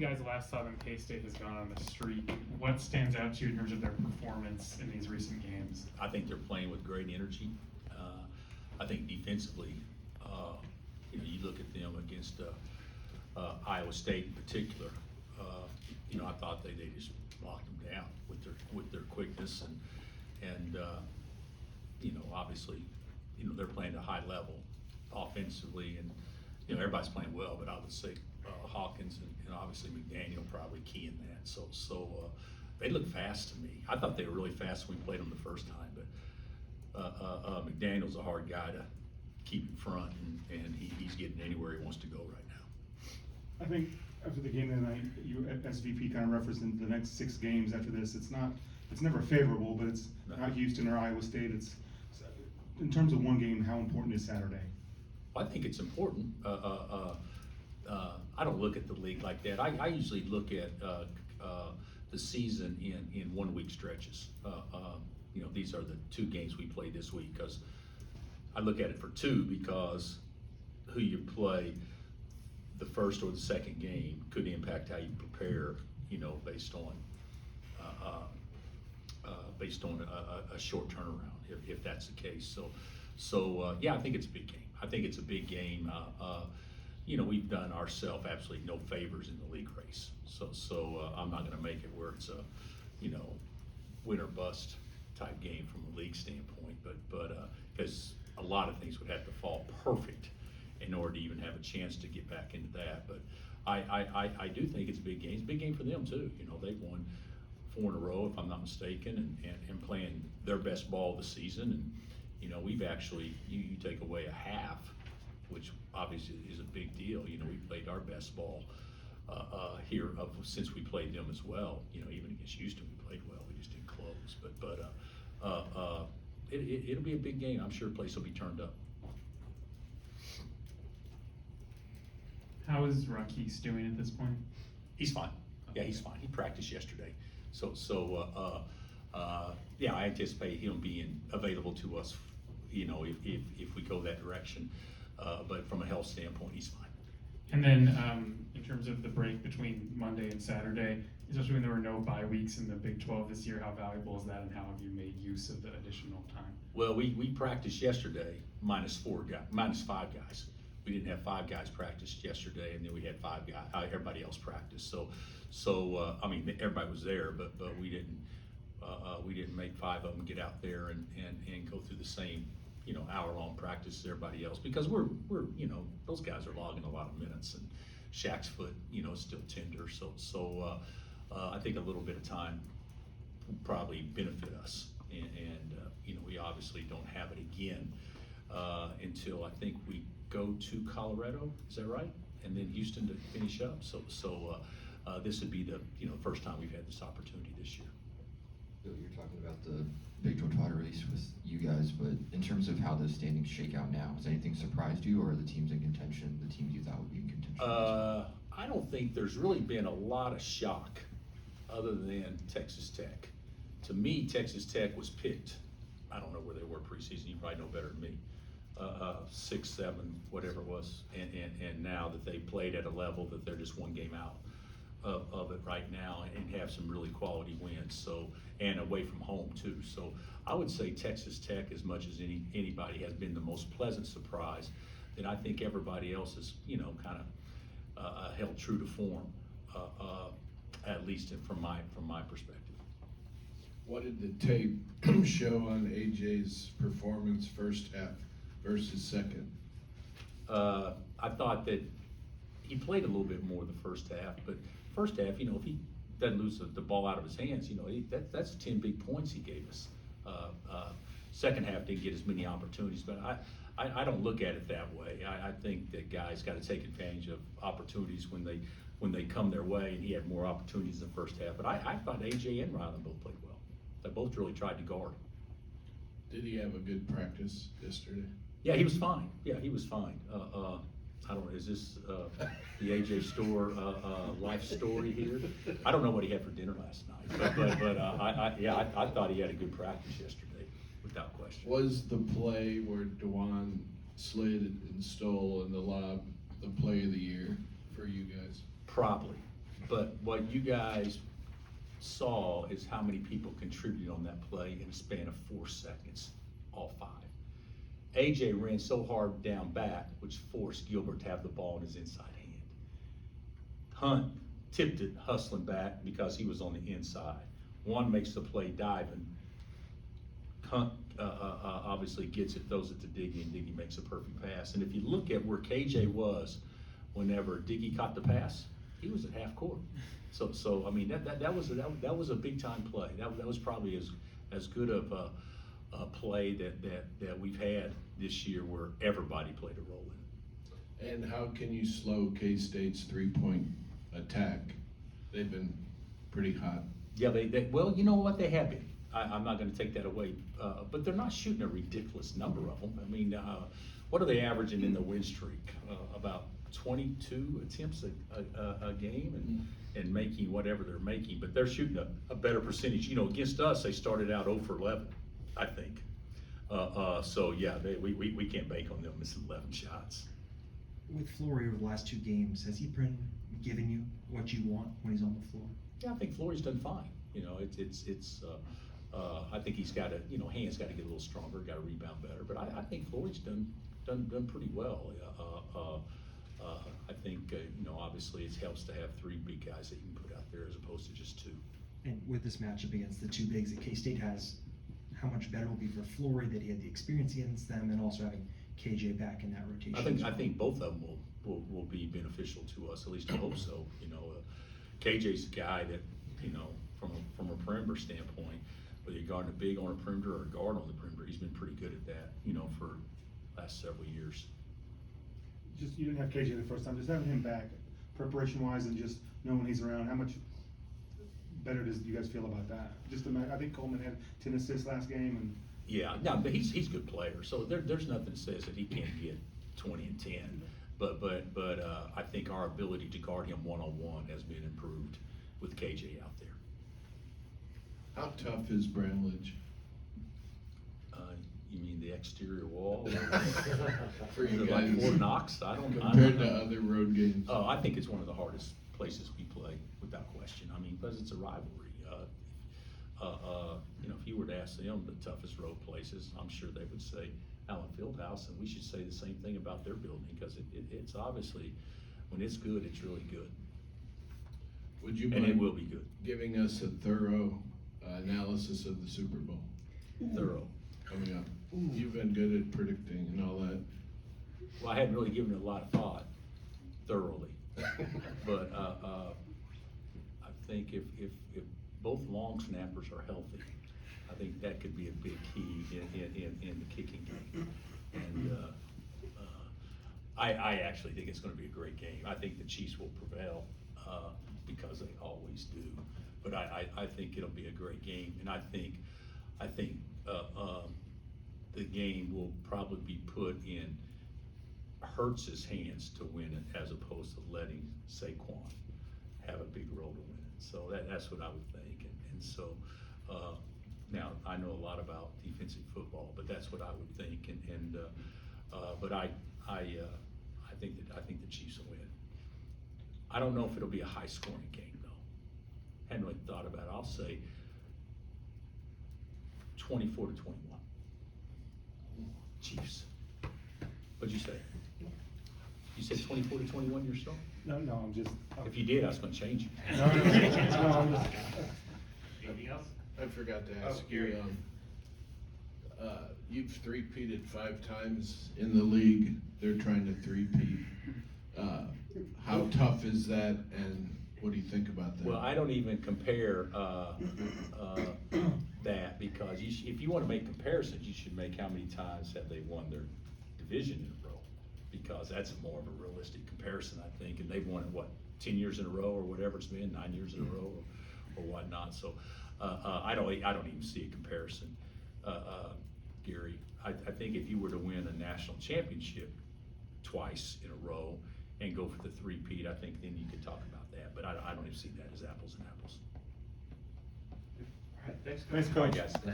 guys last saw them, K-State has gone on the streak. What stands out to you in terms of their performance in these recent games? I think they're playing with great energy. I think defensively, you look at them against Iowa State in particular. I thought they just locked them down with their quickness and obviously, they're playing at a high level offensively, and everybody's playing well, but I would say Hawkins and obviously McDaniel probably key in that. So they look fast to me. I thought they were really fast when we played them the first time, but McDaniel's a hard guy to keep in front, and he's getting anywhere he wants to go right now. I think after the game tonight, you SVP kind of referenced in the next 6 games after this. It's never favorable, but it's not Houston or Iowa State. It's in terms of one game, how important is Saturday? Well, I think it's important. I don't look at the league like that. I usually look at the season in 1 week stretches. These are the 2 games we played this week, because I look at it for 2, because who you play the first or the second game could impact how you prepare, based on a short turnaround, if that's the case. So yeah, I think it's a big game. I think it's a big game. We've done ourselves absolutely no favors in the league race. So I'm not going to make it where it's a, win or bust type game from a league standpoint, but because a lot of things would have to fall perfect in order to even have a chance to get back into that. But I do think it's a big game. It's a big game for them too. They've won 4 in a row, if I'm not mistaken, and playing their best ball of the season. And we've actually, you take away a half, which obviously is a big deal. We played our best ball here since we played them as well. Even against Houston, we played well. We just didn't close. But it'll be a big game. I'm sure the place will be turned up. How is Rakis doing at this point? He's fine. Yeah, he's fine. He practiced yesterday. Yeah, I anticipate him being available to us, if we go that direction. But from a health standpoint, he's fine. And then in terms of the break between Monday and Saturday, especially when there were no bye weeks in the Big 12 this year, how valuable is that, and how have you made use of the additional time? Well, we practiced yesterday minus 5 guys. We didn't have 5 guys practiced yesterday, and then we had 5 guys. Everybody else practiced. So I mean, everybody was there, but we didn't make 5 of them get out there and go through the same hour-long practice as everybody else, because we're those guys are logging a lot of minutes, and Shaq's foot is still tender. So I think a little bit of time will probably benefit us, and we obviously don't have it again until I think we go to Colorado. Is that right? And then Houston to finish up. So this would be the first time we've had this opportunity this year. Bill, you're talking about the Big 12 title race with you guys, but in terms of how the standings shake out now, has anything surprised you, or are the teams in contention the teams you thought would be in contention? I don't think there's really been a lot of shock other than Texas Tech. To me, Texas Tech was picked. I don't know where they were preseason. You probably know better than me. 6, 7, whatever it was, and now that they played at a level that they're just 1 game out of it right now, and have some really quality wins. So, and away from home too. So I would say Texas Tech, as much as anybody, has been the most pleasant surprise. That I think everybody else has kind of held true to form, at least from my perspective. What did the tape show on AJ's performance first half versus second? I thought that he played a little bit more the first half, but first half, if he doesn't lose the ball out of his hands, that's 10 big points he gave us. Second half didn't get as many opportunities, but I don't look at it that way. I think that guys got to take advantage of opportunities when they come their way, and he had more opportunities in the first half. But I thought AJ and Ryland both played well. They both really tried to guard. Did he have a good practice yesterday? Yeah, he was fine. Yeah, he was fine. I don't know, is this the AJ Store life story here? I don't know what he had for dinner last night, but I thought he had a good practice yesterday, without question. Was the play where DeJuan slid and stole in the lob the play of the year for you guys? Probably, but what you guys saw is how many people contributed on that play in a span of 4 seconds, all 5. AJ ran so hard down back, which forced Gilbert to have the ball in his inside hand. Hunt tipped it, hustling back because he was on the inside. One makes the play diving. Hunt obviously gets it, throws it to Diggy, and Diggy makes a perfect pass. And if you look at where KJ was whenever Diggy caught the pass, he was at half court. So I mean that was a big time play. That was probably as good of a play that we've had this year where everybody played a role in it. And how can you slow K-State's 3-point attack? They've been pretty hot. Yeah, they well, you know what, they have been. I'm not gonna take that away, but they're not shooting a ridiculous number of them. I mean, what are they averaging in the win streak? About 22 attempts a game and making whatever they're making, but they're shooting a better percentage. You know, against us, they started out 0 for 11, I think. So yeah, we can't bank on them missing 11 shots. With Flory over the last 2 games, has he been giving you what you want when he's on the floor? Yeah, I think Flory's done fine. You know, I think he's got to, you know, hands got to get a little stronger, got to rebound better. But I think Flory's done pretty well. I think you know, obviously it helps to have 3 big guys that you can put out there as opposed to just 2. And with this matchup against the 2 bigs that K-State has, how much better will it be for Flory that he had the experience against them and also having KJ back in that rotation? I think both of them will be beneficial to us. At least I hope so. You know, KJ's a guy that, you know, from a perimeter standpoint, whether you're guarding a big on a perimeter or a guard on the perimeter, he's been pretty good at that. You know, for the last several years. Just, you didn't have KJ the first time, just having him back, preparation-wise and just knowing he's around, how much better do you guys feel about that? I think Coleman had 10 assists last game and. Yeah, no, but he's a good player, so there's nothing that says that he can't get 20 and 10. But I think our ability to guard him one-on-one has been improved with KJ out there. How tough is Bramlage? You mean the exterior wall? For you Is it like guys. Fort Knox? I don't Compared to know. other road games? Oh, I think it's one of the hardest places we play, without question. I mean, because it's a rivalry. You know, if you were to ask them the toughest road places, I'm sure they would say Allen Fieldhouse, and we should say the same thing about their building, because it's obviously, when it's good, it's really good. Would you And it mind will be good, giving us a thorough analysis of the Super Bowl thorough. coming up? You've been good at predicting and all that. Well, I hadn't really given it a lot of thought, thoroughly. But I think if both long snappers are healthy, I think that could be a big key in the kicking game. And I actually think it's gonna be a great game. I think the Chiefs will prevail, because they always do. But I think it'll be a great game, and I think the game will probably be put in Hurts's hands to win it, as opposed to letting Saquon have a big role to win it. So that's what I would think. And so now I know a lot about defensive football, but that's what I would think. But I think the Chiefs will win. I don't know if it'll be a high scoring game though. Hadn't really thought about it. I'll say 24-21. Chiefs. What'd you say? You said 24-21 yourself? No, I'm just. If you did, I was gonna change it. No, I'm just. Anything else? I forgot to ask you, you've three-peated 5 times in the league. They're trying to three-peat. How tough is that, and what do you think about that? Well, I don't even compare that, because if you want to make comparisons, you should make how many times have they won their division in a row, because that's more of a realistic comparison, I think. And they've won it, what, 10 years in a row or whatever it's been, 9 years in a row or whatnot. So I don't even see a comparison, Gary. I think if you were to win a national championship twice in a row and go for the three-peat, I think then you could talk about that. But I don't even see that as apples and apples. All right, thanks. Thanks, All right, Coach. guys.